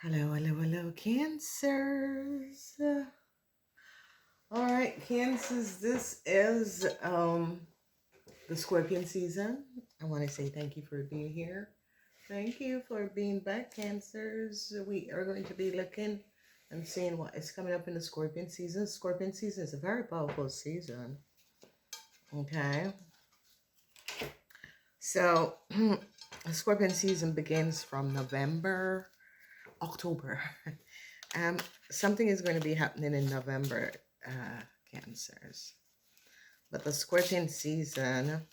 Hello, hello, hello, Cancers. All right, Cancers, this is the Scorpion season. I want to say thank you for being here. Thank you for being back, Cancers. We are going to be looking and seeing what is coming up in the Scorpion season. Scorpion season is a very powerful season. Okay. So the Scorpion season begins from November, October. Um, Something is going to be happening in November, Cancers. But the Scorpion season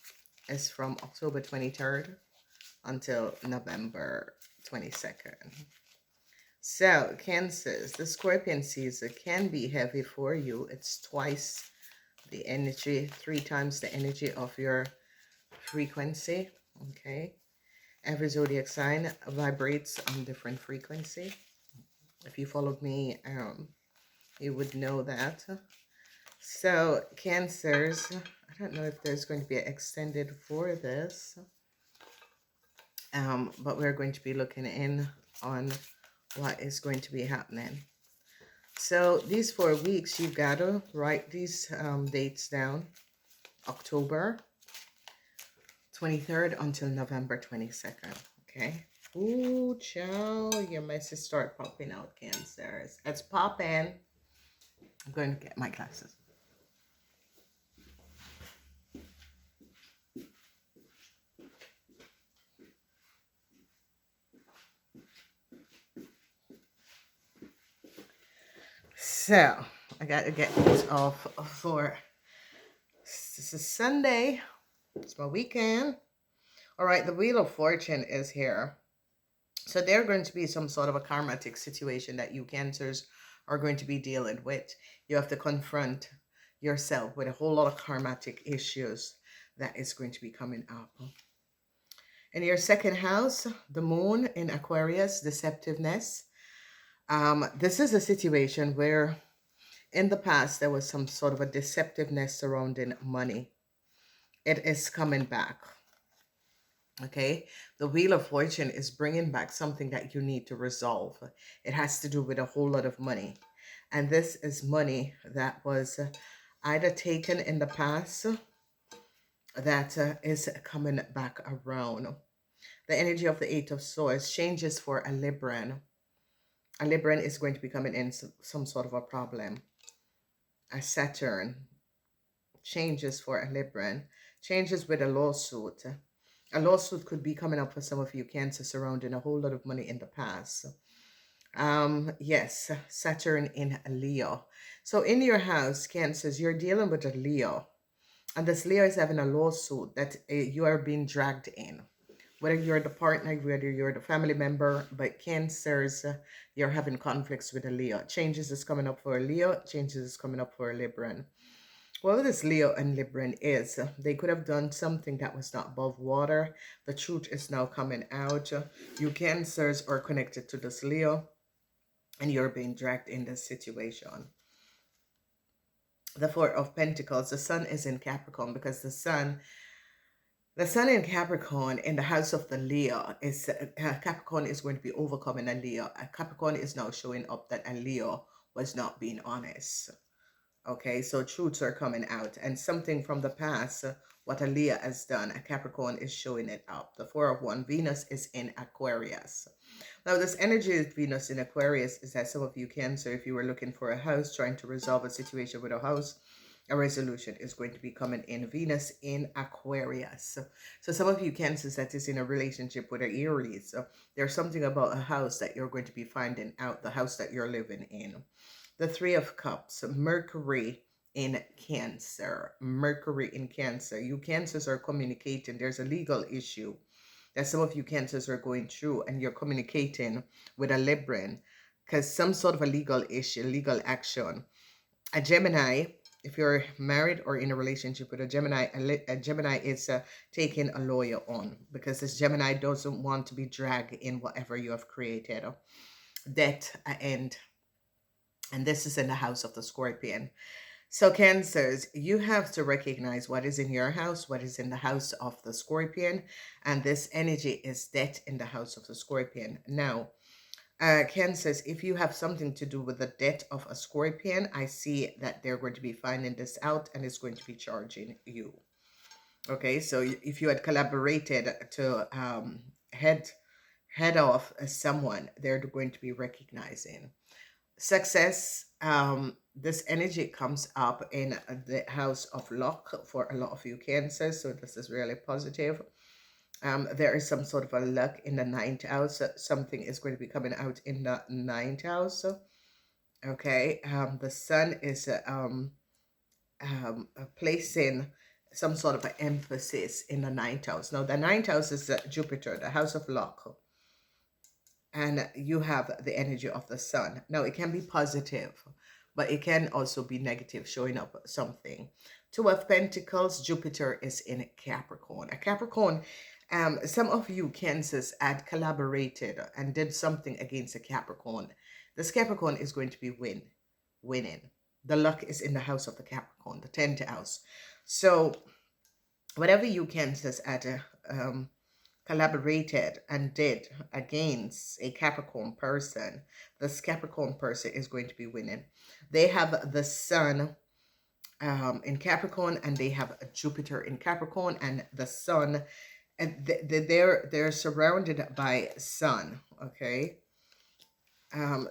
is from October 23rd until November 22nd. So, Cancers, the Scorpion season can be heavy for you. It's twice the energy, three times the energy of your frequency. Okay. Every zodiac sign vibrates on different frequency. If you followed me, you would know that. So, Cancers, I don't know if there's going to be an extended for this, but we're going to be looking in on what is going to be happening. So, these 4 weeks, you got to write these dates down. October 23rd until November 22nd, okay? Ooh, child, your messages start popping out, Cancers. Let's pop in. I'm going to get my glasses. So, I got to get these off for, this is Sunday. It's my weekend. All right, the Wheel of Fortune is here. So there's going to be some sort of a karmatic situation that you Cancers are going to be dealing with. You have to confront yourself with a whole lot of karmatic issues that is going to be coming up. In your second house, the moon in Aquarius, deceptiveness. This is a situation where in the past there was some sort of a deceptiveness surrounding money. It is coming back. Okay, the Wheel of Fortune is bringing back something that you need to resolve. It has to do with a whole lot of money, and this is money that was either taken in the past that is coming back around. The energy of the Eight of Swords changes for a Libran. A Libran is going to be coming in some sort of a problem. A Saturn changes for a Libran, changes with a lawsuit. A lawsuit could be coming up for some of you Cancer surrounding a whole lot of money in the past. Yes, Saturn in Leo. So in your house, Cancers, you're dealing with a Leo. And this Leo is having a lawsuit that you are being dragged in. Whether you're the partner, whether you're the family member, but Cancers, you're having conflicts with a Leo. Changes is coming up for a Leo, changes is coming up for a Libran. Well, this Leo and Libran is, they could have done something that was not above water. The truth is now coming out. You Cancers are connected to this Leo, and you're being dragged in this situation. The Four of Pentacles, the sun is in Capricorn because the sun in Capricorn in the house of the Leo is, Capricorn is going to be overcoming a Leo. Capricorn is now showing up that a Leo was not being honest. Okay, so truths are coming out, and something from the past, what a Leo has done, a Capricorn is showing it up. The Four of Wands, Venus is in Aquarius. Now, this energy of Venus in Aquarius is that some of you Cancer, if you were looking for a house, trying to resolve a situation with a house, a resolution is going to be coming in. Venus in Aquarius. So some of you Cancers that is in a relationship with an Aries, so there's something about a house that you're going to be finding out, the house that you're living in. The Three of Cups, Mercury in Cancer. Mercury in Cancer. You Cancers are communicating. There's a legal issue that some of you Cancers are going through, and you're communicating with a Libran because some sort of a legal issue, legal action. A Gemini, if you're married or in a relationship with a Gemini, a Gemini is taking a lawyer on because this Gemini doesn't want to be dragged in whatever you have created. Death, end. And this is in the house of the Scorpion. So Cancers, you have to recognize what is in your house, what is in the house of the Scorpion. And this energy is death in the house of the Scorpion. Now, Ken says, if you have something to do with the death of a scorpion, I see that they're going to be finding this out and it's going to be charging you. Okay, so if you had collaborated to head off someone, they're going to be recognizing success. This energy comes up in the house of luck for a lot of you cancers, so this is really positive. There is some sort of a luck in the ninth house. Something is going to be coming out in the ninth house. Okay, the sun is placing some sort of an emphasis in the ninth house. Now, the ninth house is Jupiter, the house of luck, and you have the energy of the sun. Now, it can be positive, but it can also be negative, showing up something. Two of Pentacles, Jupiter is in Capricorn. A Capricorn, some of you Cancers had collaborated and did something against a Capricorn. This Capricorn is going to be winning. The luck is in the house of the Capricorn, the 10th house. So whatever you Cancers had collaborated and did against a Capricorn person, this Capricorn person is going to be winning. They have the sun in Capricorn, and they have a Jupiter in Capricorn, and the sun, and they're surrounded by sun. Okay,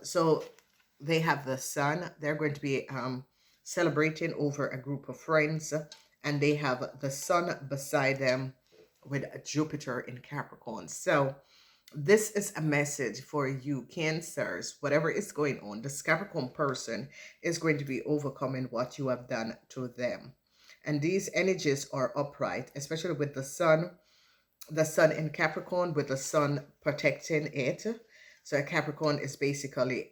so they have the sun. They're going to be celebrating over a group of friends, and they have the sun beside them with Jupiter in Capricorn. So this is a message for you Cancers. Whatever is going on, this Capricorn person is going to be overcoming what you have done to them. And these energies are upright, especially with the sun in Capricorn, with the sun protecting it. So Capricorn is basically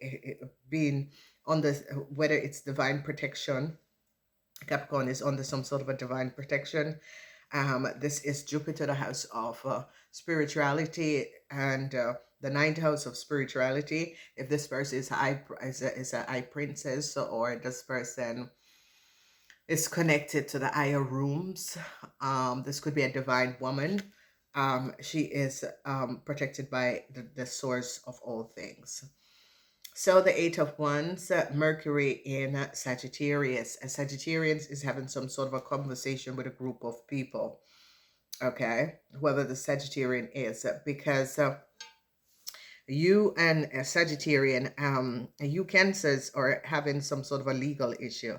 being on the, whether it's divine protection, Capricorn is under some sort of a divine protection. This is Jupiter, the house of spirituality, and the ninth house of spirituality. If this person is a high princess, or this person is connected to the higher rooms, this could be a divine woman. She is protected by the source of all things. So the Eight of Wands, Mercury in Sagittarius. A Sagittarius is having some sort of a conversation with a group of people. Okay, whoever the Sagittarian is, because you and a Sagittarian, you Cancers are having some sort of a legal issue.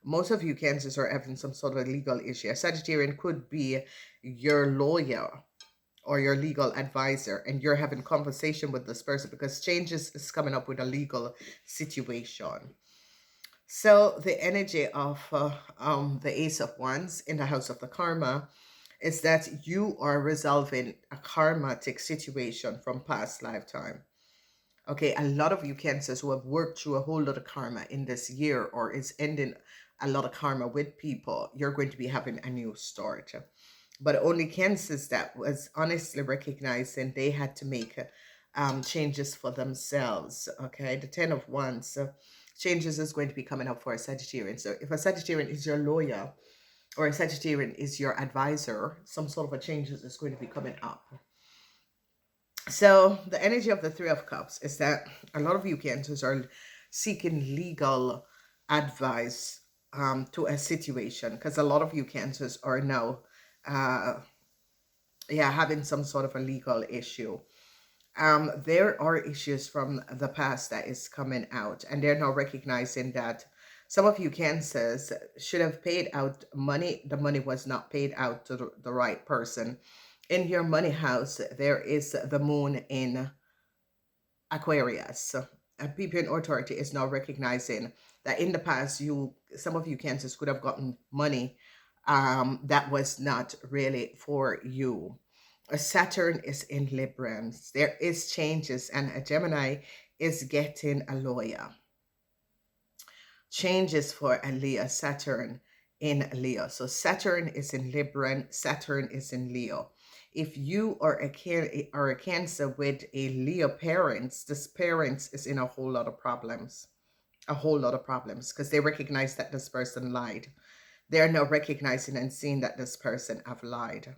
Most of you Cancers are having some sort of a legal issue. A Sagittarian could be your lawyer or your legal advisor, and you're having conversation with this person because changes is coming up with a legal situation. So the energy of the Ace of Wands in the house of the karma is that you are resolving a karmatic situation from past lifetime. Okay, a lot of you Cancers who have worked through a whole lot of karma in this year, or is ending a lot of karma with people, you're going to be having a new start. But only Cancers that was honestly recognizing they had to make changes for themselves. Okay, the 10 of Wands, changes is going to be coming up for a Sagittarian. So if a Sagittarian is your lawyer, or a Sagittarian is your advisor, some sort of a changes is going to be coming up. So the energy of the Three of Cups is that a lot of you Cancers are seeking legal advice to a situation, because a lot of you Cancers are now having some sort of a legal issue. There are issues from the past that is coming out, and they're now recognizing that some of you Cancers should have paid out money. The money was not paid out to the right person. In your money house, there is the moon in Aquarius. People in authority is now recognizing that in the past, some of you Cancers could have gotten money that was not really for you. Saturn is in Libra. There is changes, and a Gemini is getting a lawyer. Changes for a Leo, Saturn in Leo. So Saturn is in Libra, Saturn is in Leo. If you are a Cancer with a Leo parents, this parents is in a whole lot of problems. A whole lot of problems, because they recognize that this person lied. They're now recognizing and seeing that this person have lied.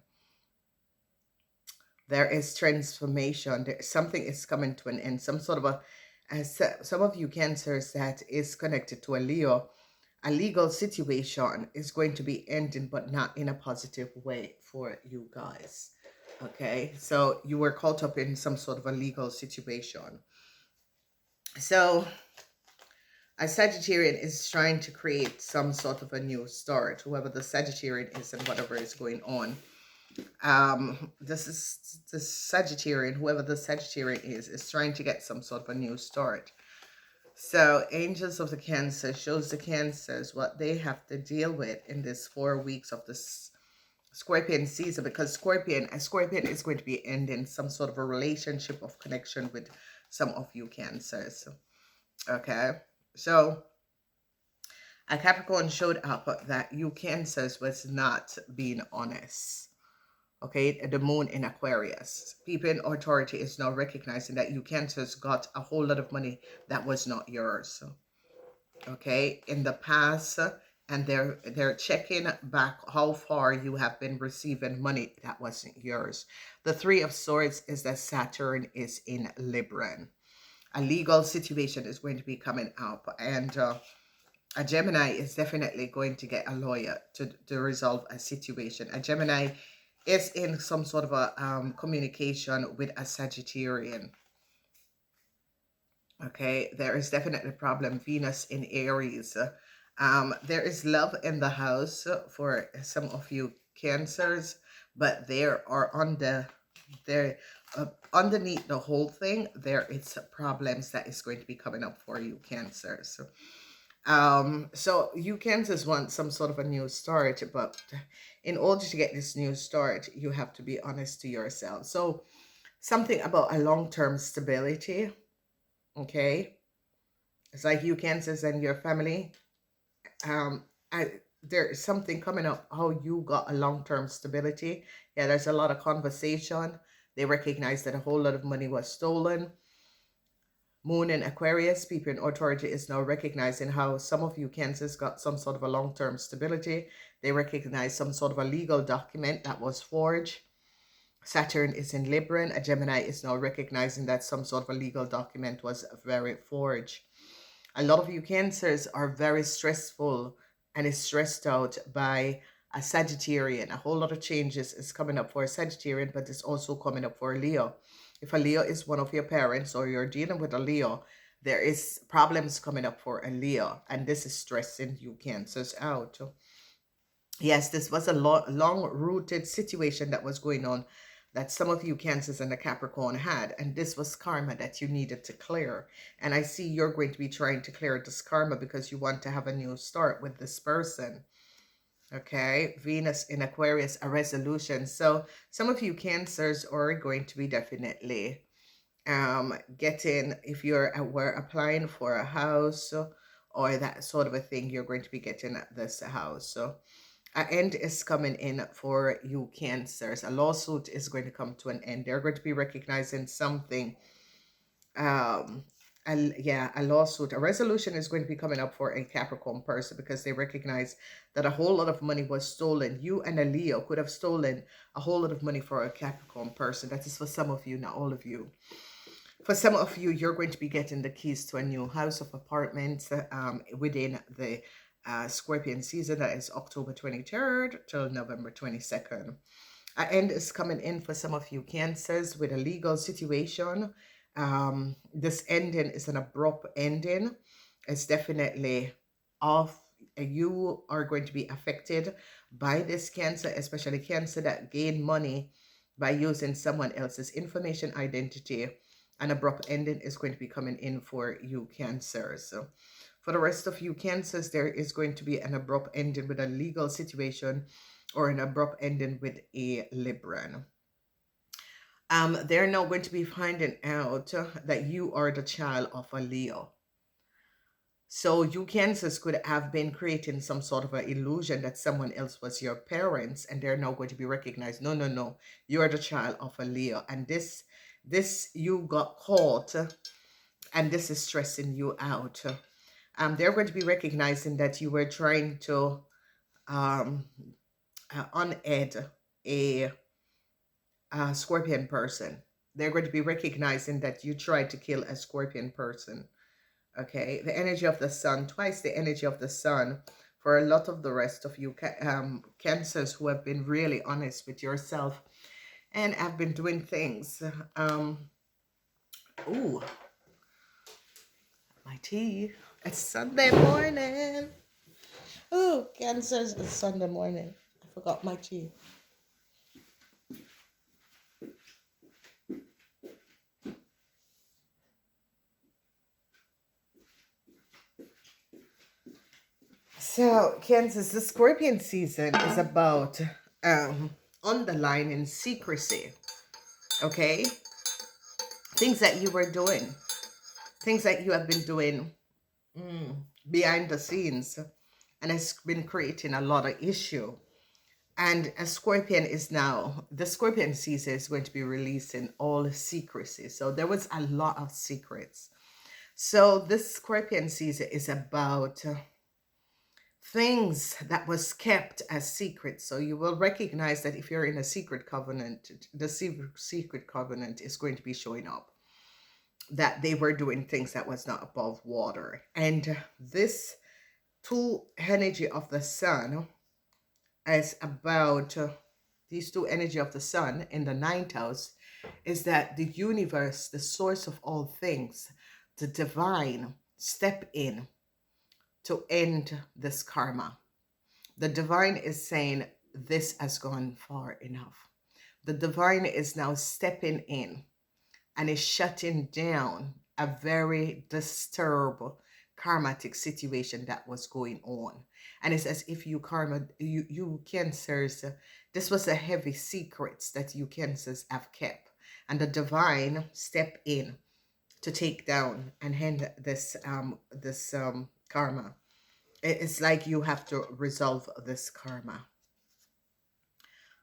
There is transformation. Something is coming to an end. Some sort of some of you cancers that is connected to a Leo, a legal situation is going to be ending, but not in a positive way for you guys. Okay, so you were caught up in some sort of a legal situation. So a Sagittarian is trying to create some sort of a new start, whoever the Sagittarian is and whatever is going on. This is the Sagittarian, whoever the Sagittarian is trying to get some sort of a new start. So angels of the Cancer shows the Cancers what they have to deal with in this 4 weeks of this Scorpion season, because a Scorpion is going to be ending some sort of a relationship of connection with some of you Cancers. Okay, so a Capricorn showed up that you Cancers was not being honest. Okay, the moon in Aquarius. People in authority is now recognizing that you Cancers got a whole lot of money that was not yours. Okay, in the past, and they're checking back how far you have been receiving money that wasn't yours. The Three of Swords is that Saturn is in Libra. A legal situation is going to be coming up, and a Gemini is definitely going to get a lawyer to resolve a situation. A Gemini is in some sort of a communication with a Sagittarian. Okay, there is definitely a problem. Venus in Aries. There is love in the house for some of you Cancers, but there are underneath the whole thing, there is problems that is going to be coming up for you Cancers. So you Cancers want some sort of a new start, but in order to get this new start, you have to be honest to yourself. So something about a long-term stability. Okay, it's like you Cancers and your family. um there is something coming up how you got a long-term stability. Yeah, there's a lot of conversation. They recognize that a whole lot of money was stolen. Moon in Aquarius, people in authority is now recognizing how some of you Cancers got some sort of a long-term stability. They recognize some sort of a legal document that was forged. Saturn is in Libra. A Gemini is now recognizing that some sort of a legal document was very forged. A lot of you Cancers are very stressful and is stressed out by a Sagittarian. A whole lot of changes is coming up for a Sagittarian, but it's also coming up for a Leo. If a Leo is one of your parents or you're dealing with a Leo, there is problems coming up for a Leo, and this is stressing you Cancers out. Yes, this was a long-rooted situation that was going on that some of you Cancers and the Capricorn had, and this was karma that you needed to clear. And I see you're going to be trying to clear this karma because you want to have a new start with this person. Okay, Venus in Aquarius, a resolution. So some of you Cancers are going to be definitely getting, if were applying for a house or that sort of a thing, you're going to be getting this house. So an end is coming in for you Cancers. A lawsuit is going to come to an end. They're going to be recognizing something. A lawsuit, a resolution is going to be coming up for a Capricorn person because they recognize that a whole lot of money was stolen. You and a Leo could have stolen a whole lot of money for a Capricorn person. That is for some of you, not all of you. For some of you, you're going to be getting the keys to a new house of apartments within the Scorpion season. That is October 23rd till November 22nd. An end is coming in for some of you Cancers with a legal situation. This ending is an abrupt ending. It's definitely off. You are going to be affected by this Cancer, especially Cancer that gain money by using someone else's information, identity. An abrupt ending is going to be coming in for you Cancers. So for the rest of you Cancers, there is going to be an abrupt ending with a legal situation or an abrupt ending with a Libran. They're now going to be finding out that you are the child of a Leo. So you Cancers could have been creating some sort of an illusion that someone else was your parents, and they're now going to be recognized. No, no, no. You are the child of a Leo. And this you got caught, and this is stressing you out. They're going to be recognizing that you were trying to uned a Scorpion person. They're going to be recognizing that you tried to kill a Scorpion person. Okay, the energy of the sun, twice the energy of the sun for a lot of the rest of you Cancers who have been really honest with yourself and have been doing things. Ooh, my tea. It's Sunday morning. Ooh, Cancers, it's Sunday morning. I forgot my tea. So, Kansas, the Scorpion season is about underlining secrecy, okay? Things that you were doing, things that you have been doing behind the scenes, and it's been creating a lot of issue. And a Scorpion is now, the Scorpion season is going to be releasing all secrecy. So there was a lot of secrets. So this Scorpion season is about things that was kept as secrets. So you will recognize that if you're in a secret covenant, the secret covenant is going to be showing up, that they were doing things that was not above water. And this two energy of the sun is about these two energy of the sun in the ninth house is that the universe, the source of all things, the divine step in to end this karma. The divine is saying this has gone far enough. The divine is now stepping in and is shutting down a very disturbed karmatic situation that was going on. And it's as if you cancers, this was a heavy secrets that you cancers have kept. And the divine step in to take down and end this karma. It's like you have to resolve this karma.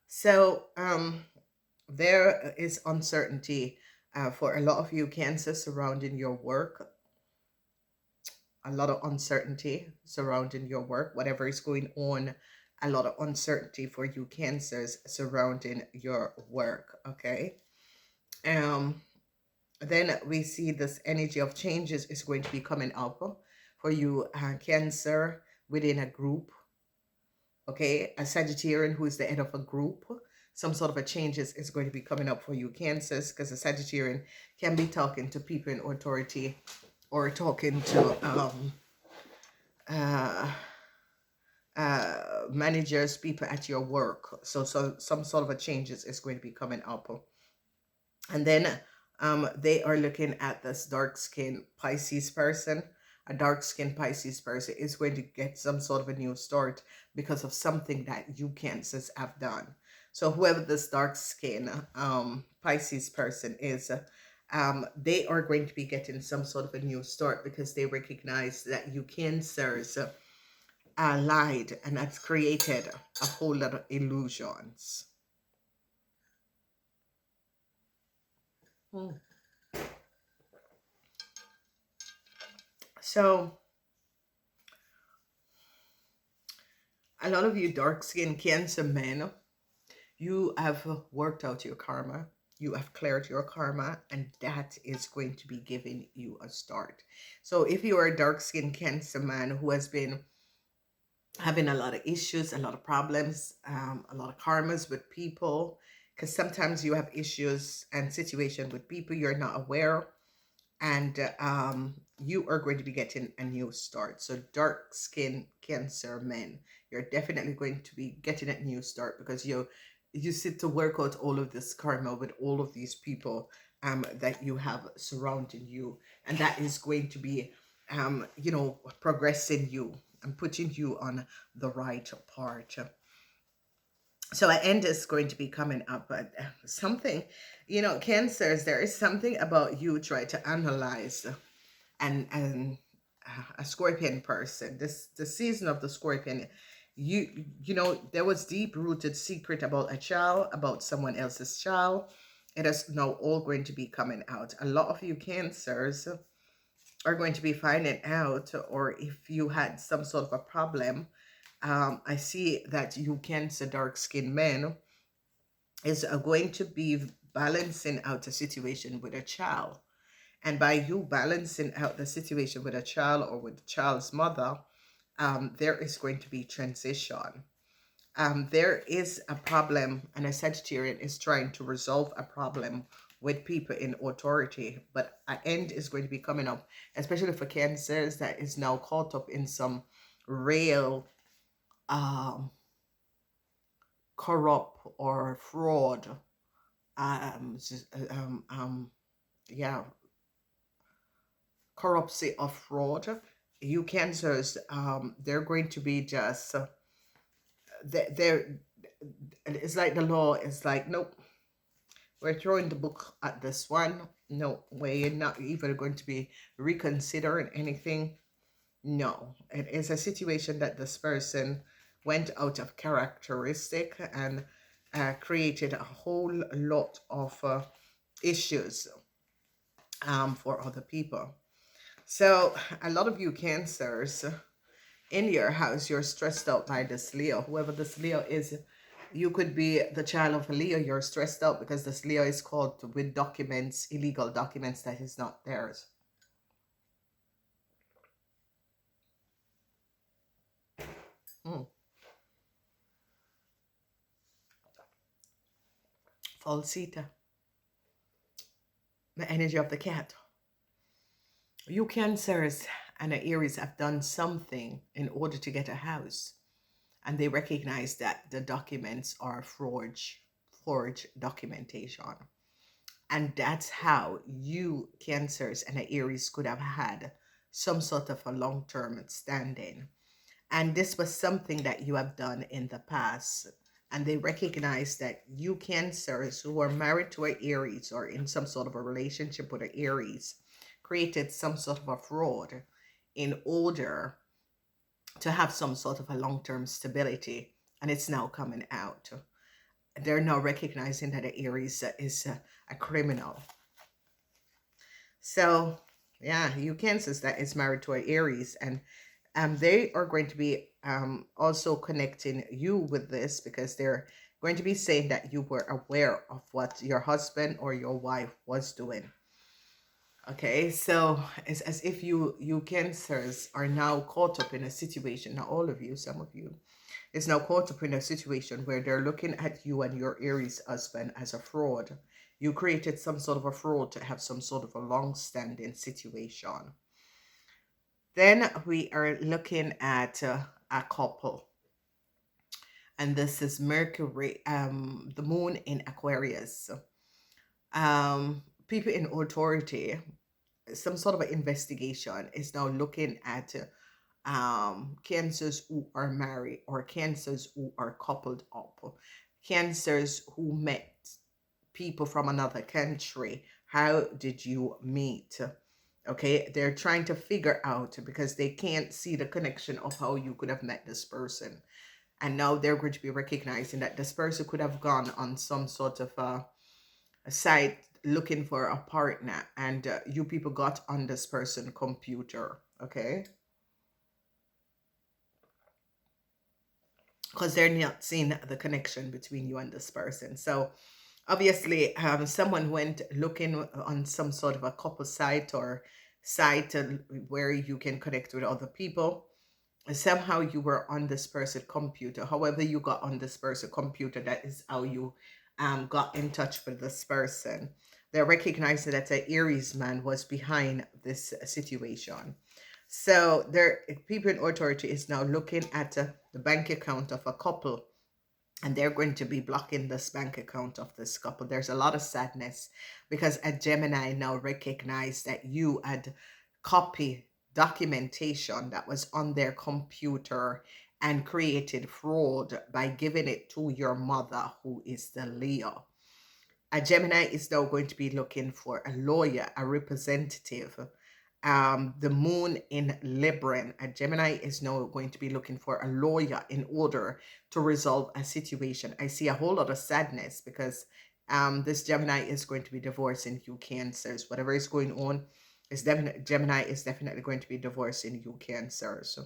So there is uncertainty for a lot of you Cancer surrounding your work. A lot of uncertainty surrounding your work, whatever is going on. A lot of uncertainty for you Cancers surrounding your work. Okay. Then we see this energy of changes is going to be coming up for you Cancer within a group. Okay, a Sagittarian who is the head of a group, some sort of a changes is going to be coming up for you Cancers, because a Sagittarian can be talking to people in authority or talking to managers, people at your work. So some sort of a changes is going to be coming up. And then they are looking at this dark skin Pisces person. A dark skinned Pisces person is going to get some sort of a new start because of something that you Cancers have done. So whoever this dark skin Pisces person is, they are going to be getting some sort of a new start because they recognize that you Cancers lied, and that's created a whole lot of illusions. So a lot of you dark-skinned Cancer men, you have worked out your karma. You have cleared your karma, and that is going to be giving you a start. So if you are a dark-skinned Cancer man who has been having a lot of issues, a lot of problems, a lot of karmas with people, because sometimes you have issues and situations with people you're not aware, and you are going to be getting a new start. So dark skin Cancer men, you're definitely going to be getting a new start because you sit to work out all of this karma with all of these people that you have surrounding you, and that is going to be progressing you and putting you on the right part. So an end is going to be coming up, but something, Cancers, there is something about you try to analyze and a Scorpion person. The season of the Scorpion, there was deep rooted secret about a child, about someone else's child. It is now all going to be coming out. A lot of you Cancers are going to be finding out, or if you had some sort of a problem, I see that you Cancer dark skinned men is going to be balancing out a situation with a child. And by you balancing out the situation with a child or with the child's mother, there is going to be transition. There is a problem, and a Sagittarian is trying to resolve a problem with people in authority, but an end is going to be coming up, especially for Cancers that is now caught up in some real um, corrupt or fraud. Yeah, corruption of fraud. You Cancers, they're going to be just they're it's like the law is like, nope, we're throwing the book at this one. No, we're not even going to be reconsidering anything. No, it is a situation that this person went out of characteristic and created a whole lot of issues for other people. So a lot of you Cancers in your house, you're stressed out by this Leo. Whoever this Leo is, you could be the child of a Leo. You're stressed out because this Leo is caught with documents, illegal documents that is not theirs. Hmm. Falsita, the energy of the cat. You Cancers and the Aries have done something in order to get a house, and they recognize that the documents are forged documentation. And that's how you Cancers and the Aries could have had some sort of a long-term standing. And this was something that you have done in the past. And they recognize that you Cancers who are married to an Aries or in some sort of a relationship with an Aries created some sort of a fraud in order to have some sort of a long-term stability. And it's now coming out. They're now recognizing that the Aries is a criminal. So, yeah, you Cancers that is married to an Aries, and they are going to be also connecting you with this because they're going to be saying that you were aware of what your husband or your wife was doing. Okay, so it's as if you Cancers are now caught up in a situation. Not all of you, some of you is now caught up in a situation where they're looking at you and your Aries husband as a fraud. You created some sort of a fraud to have some sort of a long-standing situation. Then we are looking at a couple, and this is Mercury, the moon in Aquarius. People in authority, some sort of an investigation is now looking at Cancers who are married or Cancers who are coupled up, Cancers who met people from another country. How did you meet? Okay, they're trying to figure out because they can't see the connection of how you could have met this person. And now they're going to be recognizing that this person could have gone on some sort of a site looking for a partner, and you people got on this person computer. Okay, because they're not seeing the connection between you and this person. So obviously, someone went looking on some sort of a couple site or site where you can connect with other people. Somehow you were on this person's computer. However, you got on this person's computer, that is how you got in touch with this person. They recognized that an Aries man was behind this situation. So there, people in authority is now looking at the bank account of a couple, and they're going to be blocking this bank account of this couple. There's a lot of sadness because a Gemini now recognized that you had copy documentation that was on their computer and created fraud by giving it to your mother, who is the Leo. A Gemini is now going to be looking for a lawyer, a representative. The moon in Libra, a Gemini is now going to be looking for a lawyer in order to resolve a situation. I see a whole lot of sadness because this Gemini is going to be divorcing you Cancers. Whatever is going on, is definitely Gemini is definitely going to be divorcing you Cancers.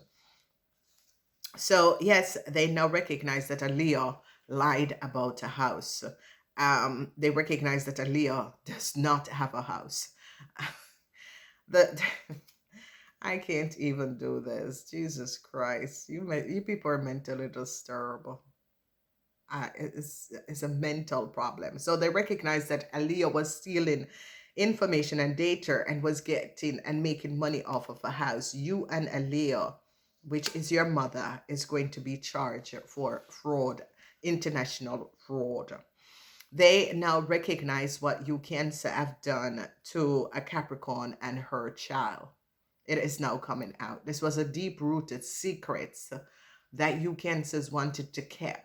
So yes, they now recognize that a Leo lied about a house. They recognize that a Leo does not have a house. the I can't even do this. Jesus Christ, you people are mentally disturbed. It's a mental problem. So they recognize that a Leo was stealing information and data and was getting and making money off of a house. You and a Leo, which is your mother, is going to be charged for fraud, international fraud. They now recognize what you Cancer have done to a Capricorn and her child. It is now coming out. This was a deep rooted secret that you Cancers wanted to keep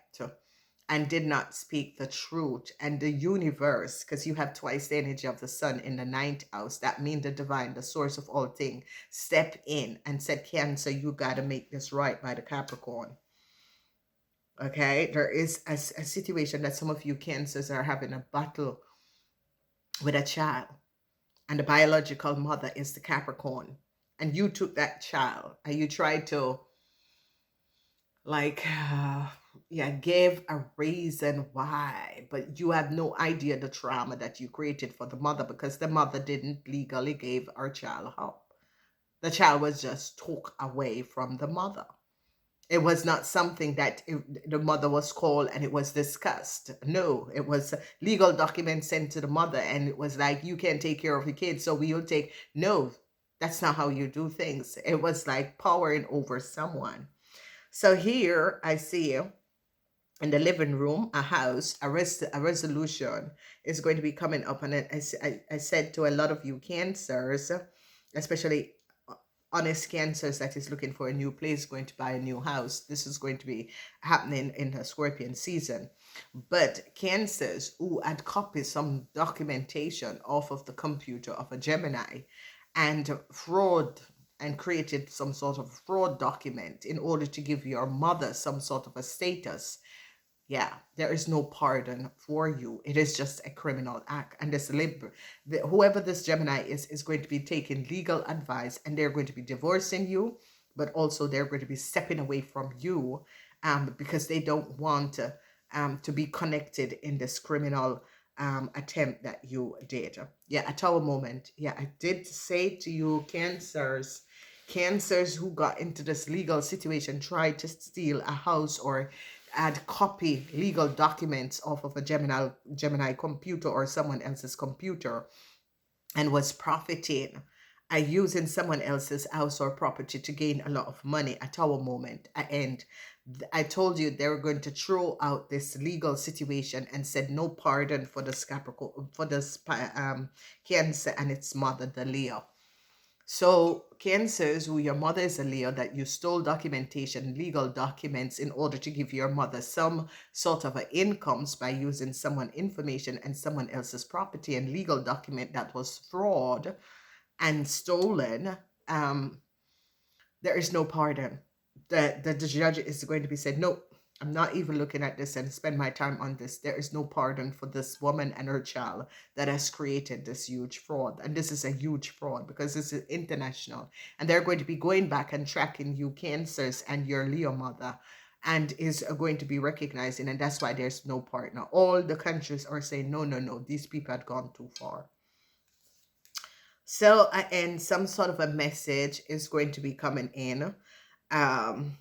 and did not speak the truth. And the universe, because you have twice the energy of the sun in the ninth house, that means the divine, the source of all things, step in and said, Cancer, you got to make this right by the Capricorn. Okay, there is a situation that some of you Cancers are having a battle with a child, and the biological mother is the Capricorn, and you took that child and you tried to like yeah, gave a reason why, but you have no idea the trauma that you created for the mother, because the mother didn't legally give her child help. The child was just took away from the mother. It was not something that the mother was called and it was discussed. No, it was legal documents sent to the mother, and it was like, you can't take care of your kids, so we'll take. No, that's not how you do things. It was like powering over someone. So here I see you in the living room, a house, a resolution is going to be coming up. And I said to a lot of you Cancers, especially honest Cancers that is looking for a new place, going to buy a new house, this is going to be happening in the Scorpion season. But Cancers who had copied some documentation off of the computer of a Gemini and fraud and created some sort of fraud document in order to give your mother some sort of a status, yeah, there is no pardon for you. It is just a criminal act. And whoever this Gemini is going to be taking legal advice, and they're going to be divorcing you, but also they're going to be stepping away from you because they don't want to be connected in this criminal attempt that you did. Yeah, a tower moment. Yeah, I did say to you, Cancers who got into this legal situation, tried to steal a house or add copy legal documents off of a Gemini computer or someone else's computer, and was profiting using someone else's house or property to gain a lot of money. At our moment, and I told you they were going to throw out this legal situation and said no pardon for the Capricorn, for this Cancer and its mother, the Leo. So Cancers, who your mother is a Leo, that you stole documentation, legal documents, in order to give your mother some sort of a incomes by using someone information and someone else's property and legal document that was fraud and stolen. There is no pardon. The judge is going to be said, no, I'm not even looking at this and spend my time on this. There is no pardon for this woman and her child that has created this huge fraud. And this is a huge fraud because this is international. And they're going to be going back and tracking you Cancers and your Leo mother, and is going to be recognizing. And that's why there's no partner. All the countries are saying, no, no, no, these people had gone too far. So, and some sort of a message is going to be coming in um,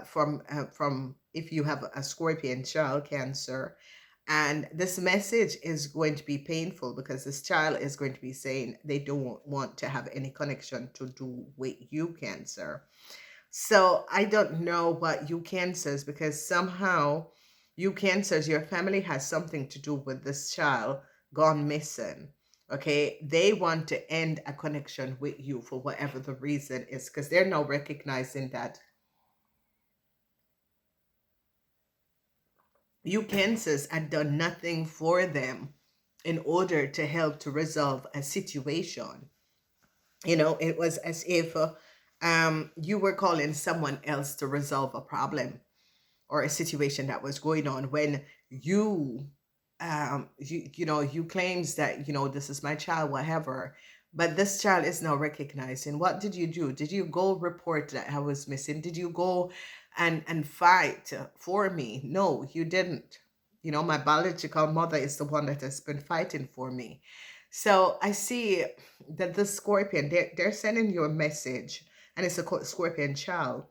from if you have a Scorpion child, Cancer. And this message is going to be painful because this child is going to be saying they don't want to have any connection to do with you, Cancer. So I don't know what you Cancers, because somehow you Cancers, your family has something to do with this child gone missing. Okay, they want to end a connection with you for whatever the reason is, because they're now recognizing that you Cancers had done nothing for them in order to help to resolve a situation. It was as if you were calling someone else to resolve a problem or a situation that was going on, when you claims that this is my child, whatever, but this child is now recognizing. What did you do? Did you go report that I was missing? Did you go and fight for me? No, you didn't. My biological mother is the one that has been fighting for me. So I see that the Scorpion, they're sending you a message, and it's a Scorpion child.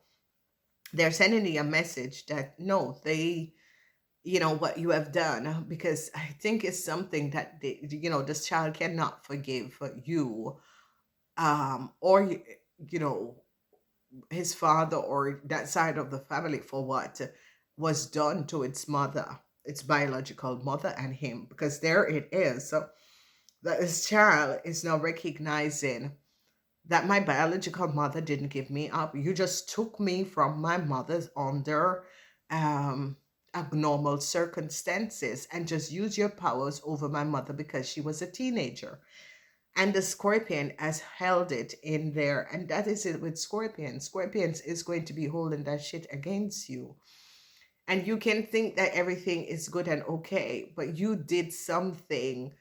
They're sending you a message that no, they, what you have done, because I think it's something that this child cannot forgive you, or you know his father or that side of the family for what was done to its mother, its biological mother, and him, because there it is. So that this child is now recognizing that my biological mother didn't give me up. You just took me from my mother's under um, abnormal circumstances and just used your powers over my mother because she was a teenager. And the Scorpion has held it in there. And that is it with Scorpions. Scorpions is going to be holding that shit against you. And you can think that everything is good and okay, but you did something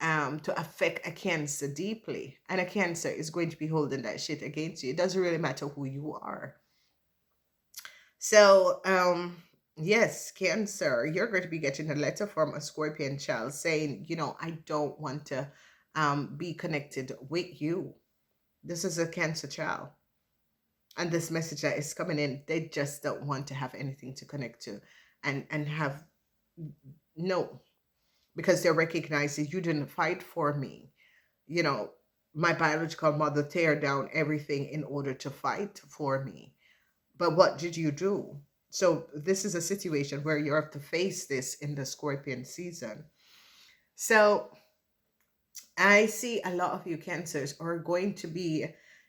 to affect a Cancer deeply. And a Cancer is going to be holding that shit against you. It doesn't really matter who you are. So, yes, Cancer, you're going to be getting a letter from a Scorpion child saying, I don't want to be connected with you. This is a Cancer child. And this message that is coming in, they just don't want to have anything to connect to and have no, because they're recognizing you didn't fight for me. You know, my biological mother tear down everything in order to fight for me. But what did you do? So this is a situation where you have to face this in the Scorpion season. So I see a lot of you Cancers are going to be,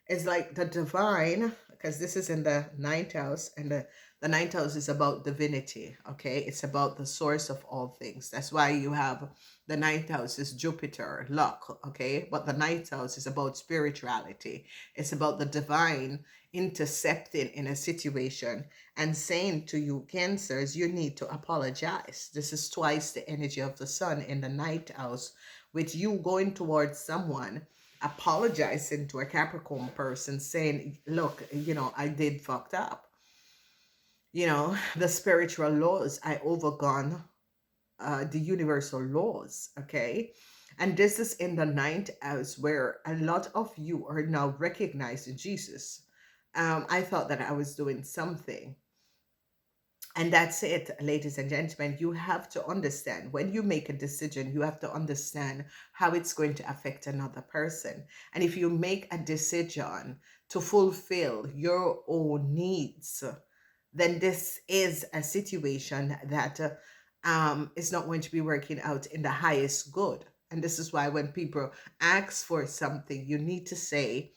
it's like the divine, because this is in the ninth house, and the ninth house is about divinity, okay? It's about the source of all things. That's why you have the ninth house is Jupiter, luck, okay? But the ninth house is about spirituality. It's about the divine intercepting in a situation and saying to you, Cancers, you need to apologize. This is twice the energy of the sun in the ninth house, with you going towards someone, apologizing to a Capricorn person, saying, look, I did fucked up. The spiritual laws, I overgone the universal laws, okay? And this is in the ninth house where a lot of you are now recognizing Jesus. I thought that I was doing something. And that's it, ladies and gentlemen. You have to understand when you make a decision, you have to understand how it's going to affect another person. And if you make a decision to fulfill your own needs, then this is a situation that is not going to be working out in the highest good. And this is why when people ask for something, you need to say,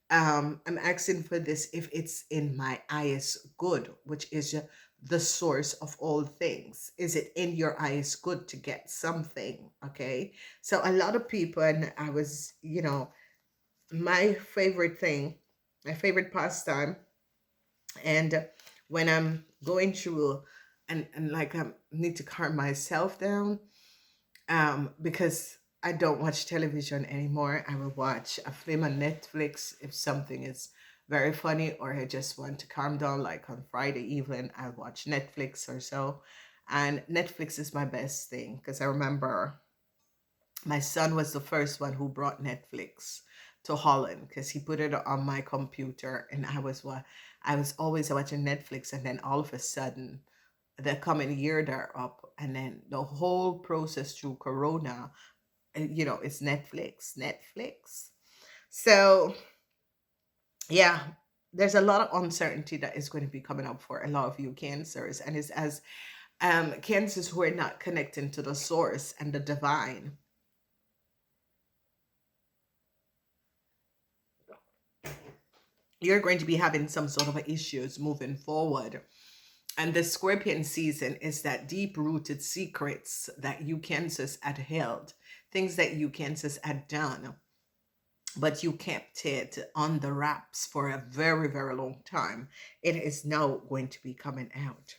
I'm asking for this if it's in my highest good, which is the source of all things. Is it in your highest good to get something? Okay. So a lot of people, and I was, my favorite thing, my favorite pastime, and when I'm going through and like I need to calm myself down, because I don't watch television anymore. I will watch a film on Netflix if something is very funny, or I just want to calm down. Like on Friday evening, I'll watch Netflix or so. And Netflix is my best thing because I remember my son was the first one who brought Netflix to Holland because he put it on my computer, and I was always watching Netflix, and then all of a sudden the coming year they're up, and then the whole process through Corona, it's Netflix. So yeah, there's a lot of uncertainty that is going to be coming up for a lot of you Cancers, and it's as Cancers who are not connecting to the source and the divine. You're going to be having some sort of issues moving forward. And the Scorpion season is that deep rooted secrets that you Cancers had held, things that you Cancers had done, but you kept it on the wraps for a very, very long time. It is now going to be coming out.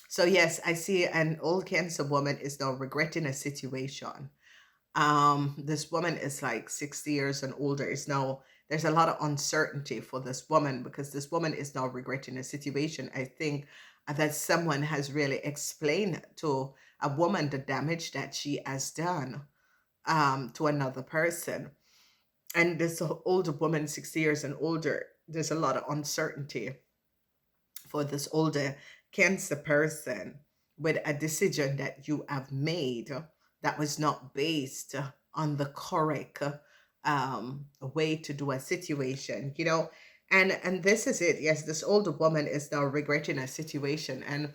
So, yes, I see an old Cancer woman is now regretting a situation. This woman is like 60 years and older. Is now There's a lot of uncertainty for this woman because this woman is now regretting a situation. I think that someone has really explained to a woman the damage that she has done to another person. And this older woman, 60 years and older, there's a lot of uncertainty for this older cancer person with a decision that you have made that was not based on the correct way to do a situation, you know. And this is it. Yes, this older woman is now regretting a situation. And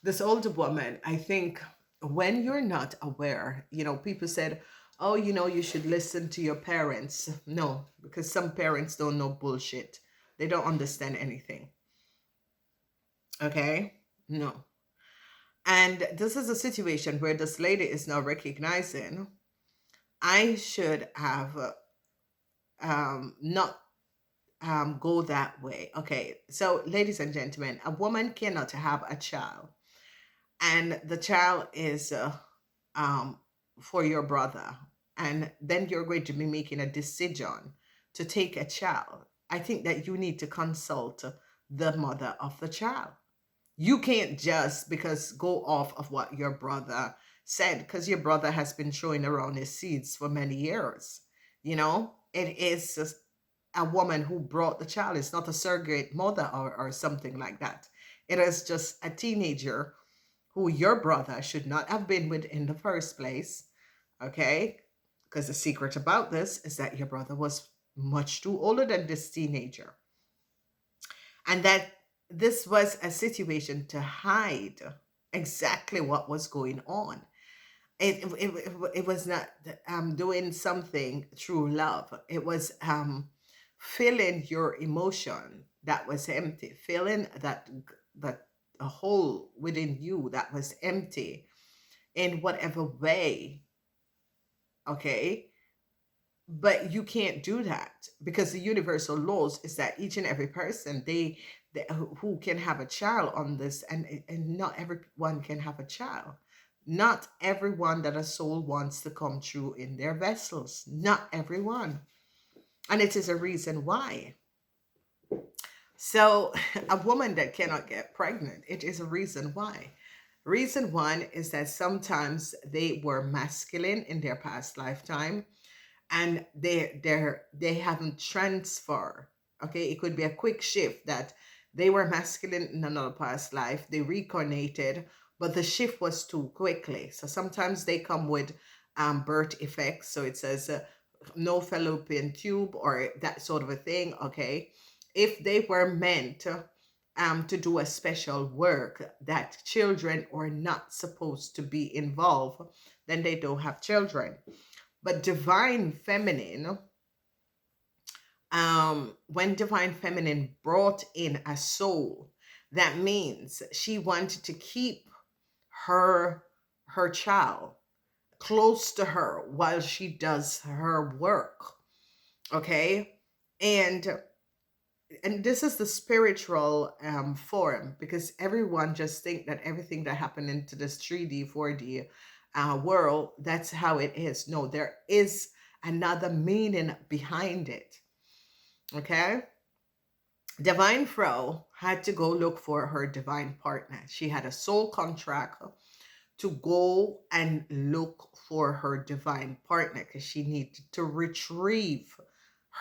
this older woman, I think, when you're not aware, you know, people said, oh, you know, you should listen to your parents. No, because some parents don't know bullshit. They don't understand anything. Okay? No. And this is a situation where this lady is now recognizing I should have not go that way. Okay. So, ladies and gentlemen, a woman cannot have a child, and the child is um, for your brother, and then you're going to be making a decision to take a child. I think that you need to consult the mother of the child. You can't just because go off of what your brother said, because your brother has been throwing around his seeds for many years. You know, it is just a woman who brought the child. It's not a surrogate mother or something like that. It is just a teenager who your brother should not have been with in the first place. Okay, because the secret about this is that your brother was much too older than this teenager, and that this was a situation to hide exactly what was going on. It was not doing something through love. It was filling your emotion that was empty, filling that a hole within you that was empty in whatever way. Okay, but you can't do that because the universal laws is that each and every person they who can have a child on this, and not everyone can have a child. Not everyone that a soul wants to come true in their vessels, not everyone. And it is a reason why. So a woman that cannot get pregnant, it is a reason why. Reason one is that sometimes they were masculine in their past lifetime, and they haven't transferred. Okay, it could be a quick shift that they were masculine in another past life, they reincarnated, but the shift was too quickly. So sometimes they come with birth effects. So it says no fallopian tube or that sort of a thing. Okay, if they were meant to do a special work that children are not supposed to be involved, then they don't have children. But divine feminine, when divine feminine brought in a soul, that means she wanted to keep her her child close to her while she does her work. Okay, and and this is the spiritual form, because everyone just think that everything that happened into this 3D 4D world, that's how it is. No, there is another meaning behind it. Okay, divine Fro had to go look for her divine partner. She had a soul contract to go and look for her divine partner because she needed to retrieve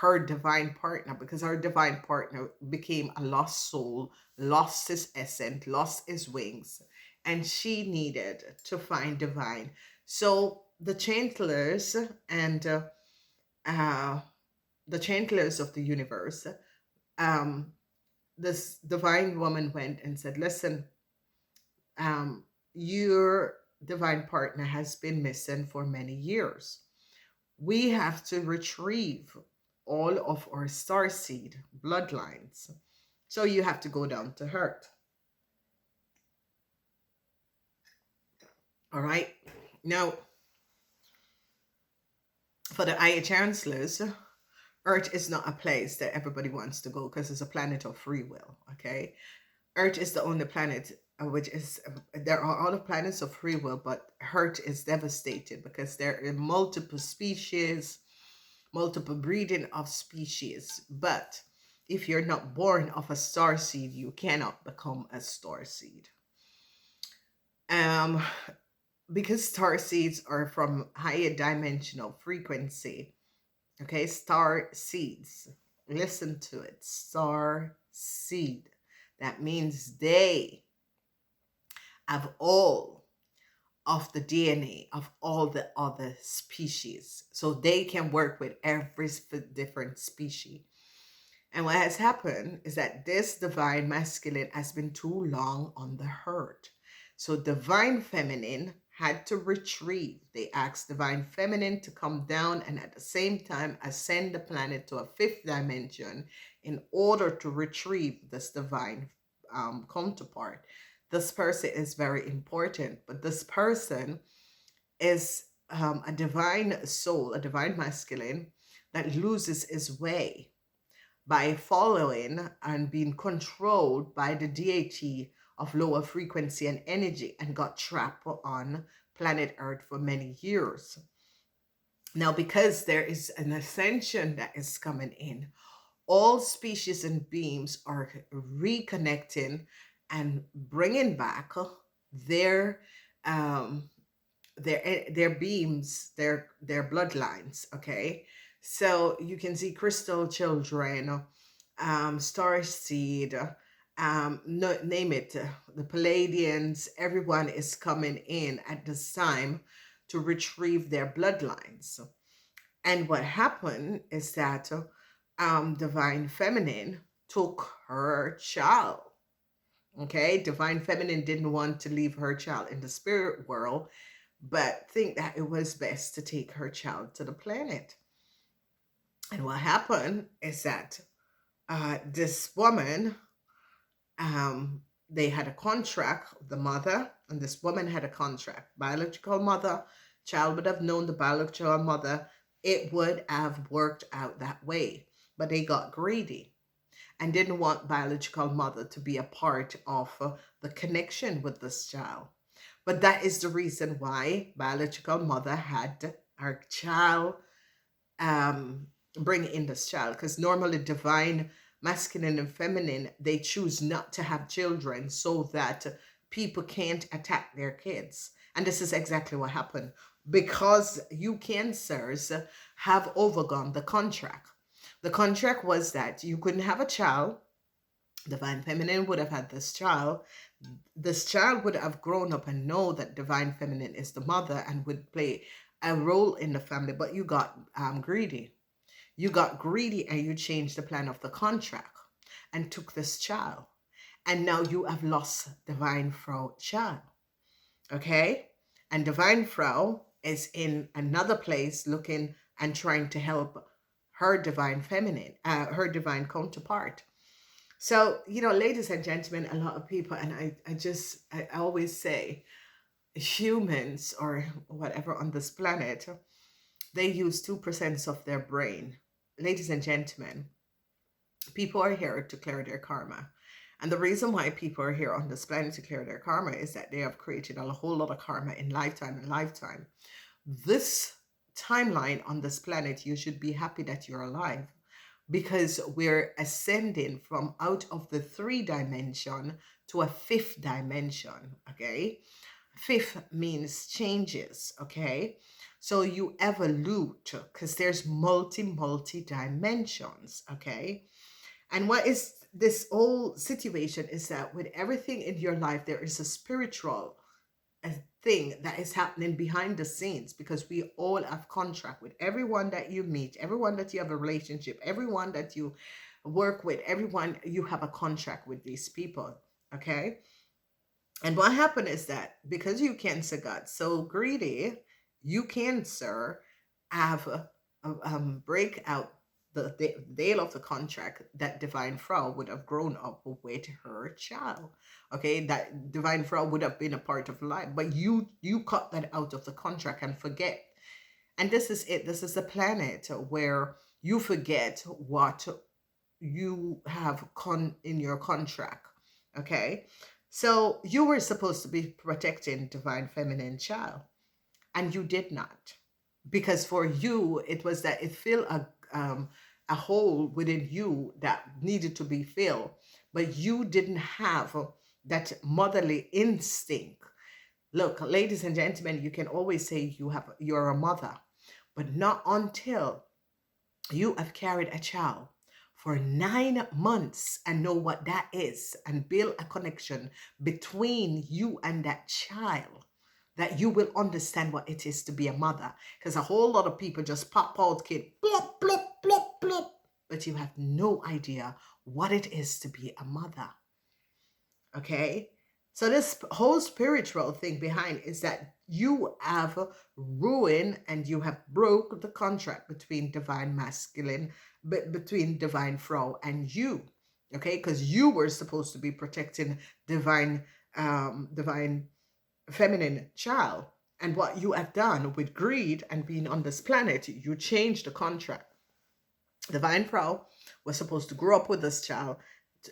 her divine partner, because her divine partner became a lost soul, lost his essence, lost his wings, and she needed to find divine. So the channelers and uh, the channelers of the universe, um, this divine woman went and said, listen, um, your divine partner has been missing for many years. We have to retrieve all of our starseed bloodlines. So you have to go down to Earth. All right. Now, for the higher chancellors, Earth is not a place that everybody wants to go because it's a planet of free will. Okay. Earth is the only planet which is, there are other planets of free will, but Earth is devastated because there are multiple species, multiple breeding of species. But if you're not born of a star seed, you cannot become a star seed. Um, because star seeds are from higher dimensional frequency. Okay, star seeds. Listen to it. Star seed. That means they have all of the DNA of all the other species. So they can work with every different species. And what has happened is that this divine masculine has been too long on the hurt. So divine feminine had to retrieve. They asked divine feminine to come down and at the same time ascend the planet to a fifth dimension in order to retrieve this divine counterpart. This person is very important, but this person is a divine soul, a divine masculine that loses his way by following and being controlled by the deity of lower frequency and energy and got trapped on planet Earth for many years. Now, because there is an ascension that is coming in, all species and beings are reconnecting and bringing back their um, their beams, their bloodlines. Okay, so you can see crystal children, star seed, no, name it, the Palladians. Everyone is coming in at this time to retrieve their bloodlines. And what happened is that divine feminine took her child. Okay, divine feminine didn't want to leave her child in the spirit world, but think that it was best to take her child to the planet. And what happened is that this woman, they had a contract, the mother, and this woman had a contract. Biological mother, child would have known the biological mother. It would have worked out that way. But they got greedy and didn't want biological mother to be a part of the connection with this child. But that is the reason why biological mother had her child bring in this child. Because normally divine masculine and feminine, they choose not to have children so that people can't attack their kids. And this is exactly what happened. Because you cancers have overgone the contract. The contract was that you couldn't have a child. Divine feminine would have had this child. This child would have grown up and know that divine feminine is the mother and would play a role in the family, but you got greedy. You got greedy and you changed the plan of the contract and took this child. And now you have lost divine Frau child. Okay? And divine Frau is in another place looking and trying to help her divine feminine, her divine counterpart. So, ladies and gentlemen, a lot of people, and I always say, humans or whatever on this planet, they use 2% of their brain. Ladies and gentlemen, people are here to clear their karma. And the reason why people are here on this planet to clear their karma is that they have created a whole lot of karma in lifetime and lifetime. This timeline on this planet, you should be happy that you're alive, because we're ascending from out of the 3 dimension to a 5th dimension. Okay, 5th means changes. Okay, so you evolve because there's multi dimensions. Okay, and what is this whole situation is that with everything in your life, there is a spiritual thing that is happening behind the scenes, because we all have contract with everyone that you meet, everyone that you have a relationship, everyone that you work with, everyone you have a contract with these people. Okay, and what happened is that because you Cancer got so greedy, you Cancer have break out the deal of the contract that divine Frau would have grown up with her child. Okay, that divine Frau would have been a part of life, but you cut that out of the contract and forget. And this is it. This is the planet where you forget what you have in your contract. Okay, so you were supposed to be protecting divine feminine child, and you did not, because for you it was that it feel a hole within you that needed to be filled, but you didn't have that motherly instinct. Look, ladies and gentlemen, you can always say you're a mother, but not until you have carried a child for 9 months and know what that is and build a connection between you and that child, that you will understand what it is to be a mother. Because a whole lot of people just pop out kid, plop, plop, plop, plop, but you have no idea what it is to be a mother. Okay? So this whole spiritual thing behind is that you have ruined and you have broke the contract between divine masculine, between divine Frau and you. Okay? Because you were supposed to be protecting divine feminine child. And what you have done with greed and being on this planet, you changed the contract. Divine Frau was supposed to grow up with this child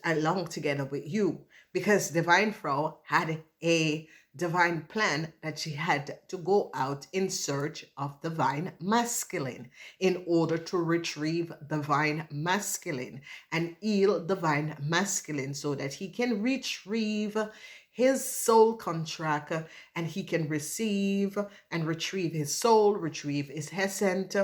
along together with you, because Divine Frau had a divine plan that she had to go out in search of divine masculine in order to retrieve divine masculine and heal divine masculine so that he can retrieve his soul contract and he can receive and retrieve his soul, retrieve his essence,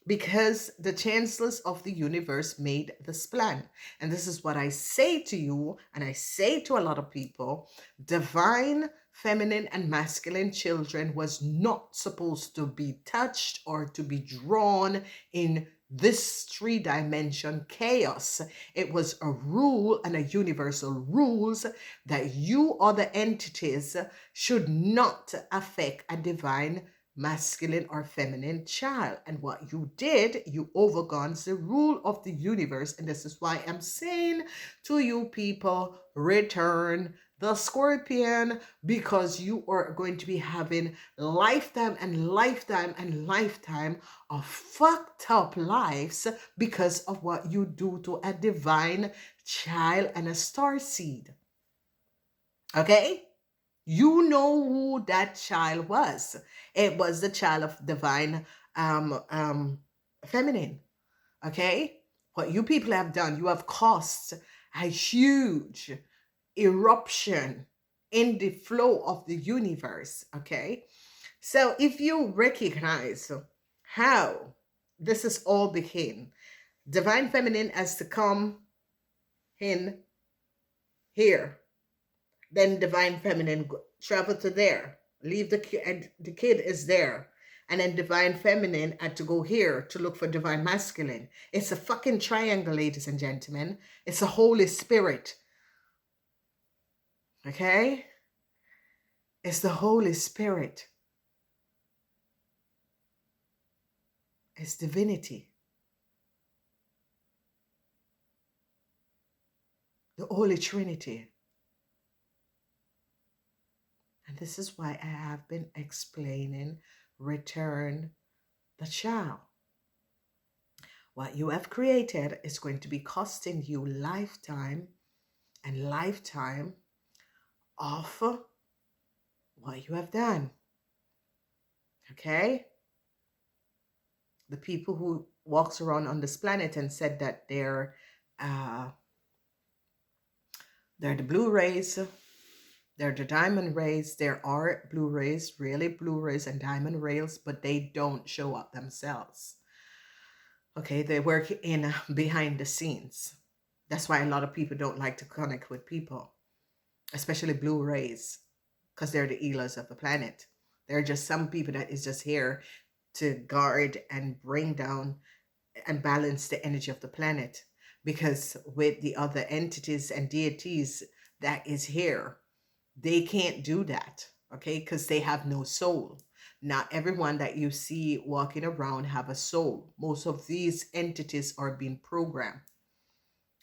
because the chancellors of the universe made this plan. And this is what I say to you, and I say to a lot of people: divine feminine and masculine children was not supposed to be touched or to be drawn in this 3-dimension chaos. It was a rule and a universal rules that you other entities should not affect a divine masculine or feminine child. And what you did, you overgone the rule of the universe. And this is why I'm saying to you people, return the Scorpion, because you are going to be having lifetime and lifetime and lifetime of fucked up lives because of what you do to a divine child and a star seed. Okay? You know who that child was. It was the child of divine feminine. Okay? What you people have done, you have caused a huge eruption in the flow of the universe. Okay? So if you recognize how this is all became, divine feminine has to come in here. Then divine feminine travel to there, leave the kid, and the kid is there. And then divine feminine had to go here to look for divine masculine. It's a fucking triangle, ladies and gentlemen. It's a Holy Spirit. Okay? It's the Holy Spirit. It's divinity. The Holy Trinity. And this is why I have been explaining return the child. What you have created is going to be costing you lifetime and lifetime of what you have done. Okay? The people who walks around on this planet and said that they're the blue rays, they're the diamond rays. There are blue rays, really blue rays and diamond rays, but they don't show up themselves. Okay, they work in behind the scenes. That's why a lot of people don't like to connect with people, especially blue rays, because they're the healers of the planet. They're just some people that is just here to guard and bring down and balance the energy of the planet. Because with the other entities and deities that is here, they can't do that, okay? Because they have no soul. Not everyone that you see walking around have a soul. Most of these entities are being programmed.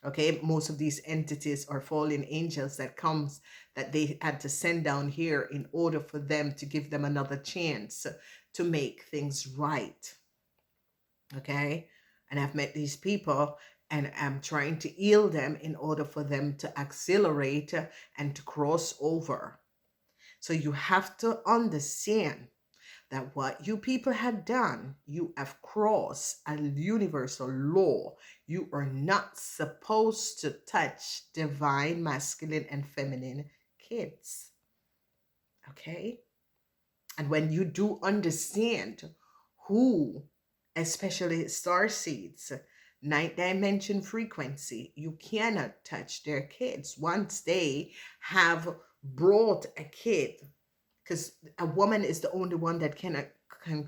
Okay, most of these entities are fallen angels that they had to send down here in order for them to give them another chance to make things right. Okay, and I've met these people and I'm trying to heal them in order for them to accelerate and to cross over. So you have to understand that what you people had done, you have crossed a universal law. You are not supposed to touch divine masculine and feminine kids. Okay? And when you do understand who, especially star seeds, ninth dimension frequency, you cannot touch their kids once they have brought a kid, because a woman is the only one that can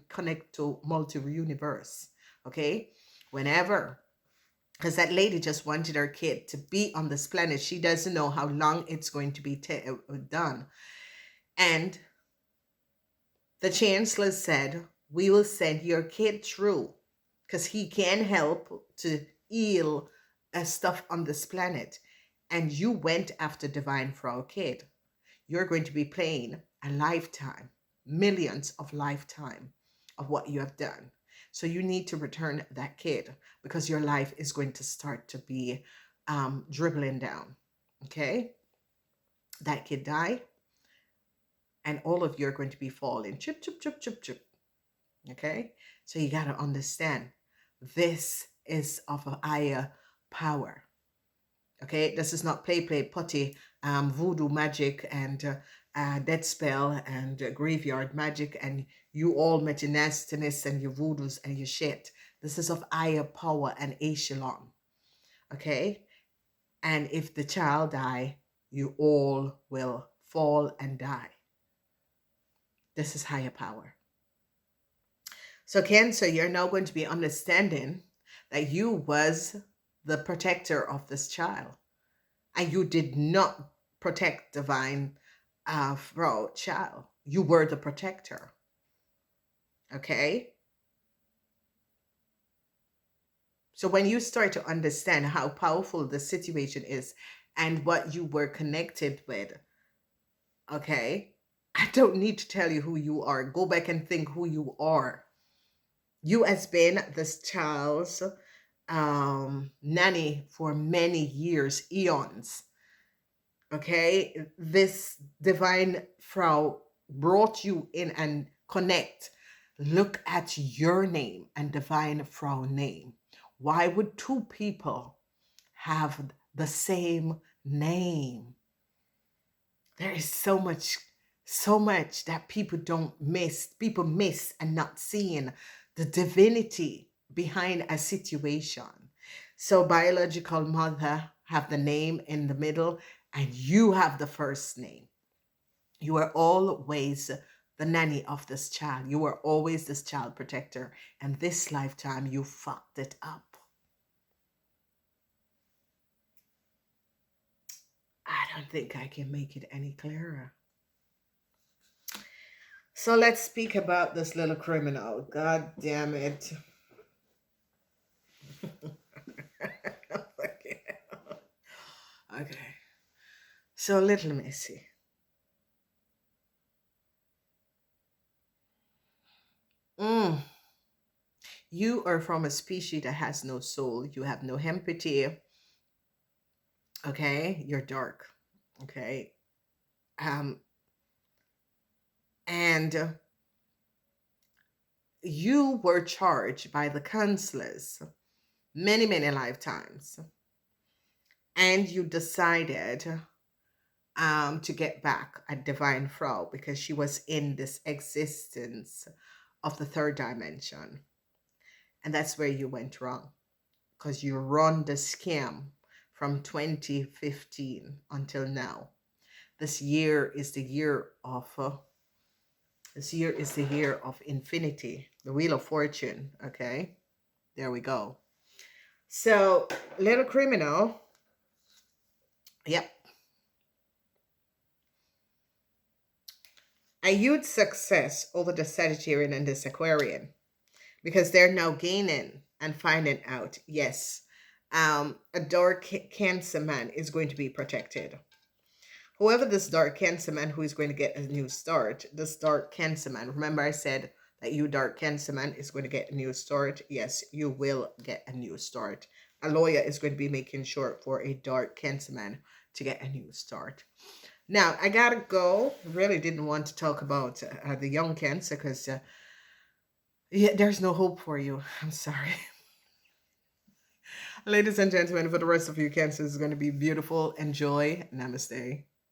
connect to multi-universe. Okay, whenever, because that lady just wanted her kid to be on this planet. She doesn't know how long it's going to be done. And the chancellor said, we will send your kid through because he can help to heal stuff on this planet. And you went after Divine Frau Kid. You're going to be playing a lifetime, millions of lifetime of what you have done. So you need to return that kid because your life is going to start to be dribbling down. Okay? That kid died, and all of you are going to be falling. Chip, chip, chip, chip, chip. Okay? So you got to understand, this is of a higher power. Okay? This is not play, putty, voodoo magic and dead spell and graveyard magic and you all met your nastiness and your voodoos and your shit. This is of higher power and echelon. Okay? And if the child die, you all will fall and die. This is higher power. So Cancer, you're now going to be understanding that you was the protector of this child. And you did not protect Divine Frau child. You were the protector. Okay? So when you start to understand how powerful the situation is and what you were connected with, okay, I don't need to tell you who you are. Go back and think who you are. You has been this child's nanny for many years, eons. Okay, this Divine Frau brought you in and connect. Look at your name and Divine Frau name. Why would two people have the same name? There is so much that people miss and not seeing the divinity behind a situation. So biological mother have the name in the middle and you have the first name. You are always the nanny of this child. You were always this child protector. And this lifetime you fucked it up. I don't think I can make it any clearer. So let's speak about this little criminal. God damn it. Okay. So little Missy. You are from a species that has no soul. You have no empathy. Okay. You're dark. Okay. And you were charged by the counselors many, many lifetimes. And you decided to get back at Divine Frau because she was in this existence of the third dimension. And that's where you went wrong, because you run the scam from 2015 until now. This year is the year of infinity, the Wheel of Fortune. Okay, there we go. So, little criminal. Yep. A huge success over the Sagittarian and this Aquarian, because they're now gaining and finding out, yes, a dark Cancer man is going to be protected. Whoever this dark Cancer man who is going to get a new start, this dark Cancer man, remember I said that you dark Cancer man is going to get a new start. Yes, you will get a new start. A lawyer is going to be making sure for a dark Cancer man to get a new start. Now, I gotta go. Really didn't want to talk about the young Cancer because yeah, there's no hope for you. I'm sorry. Ladies and gentlemen, for the rest of you, Cancer is going to be beautiful. Enjoy. Namaste.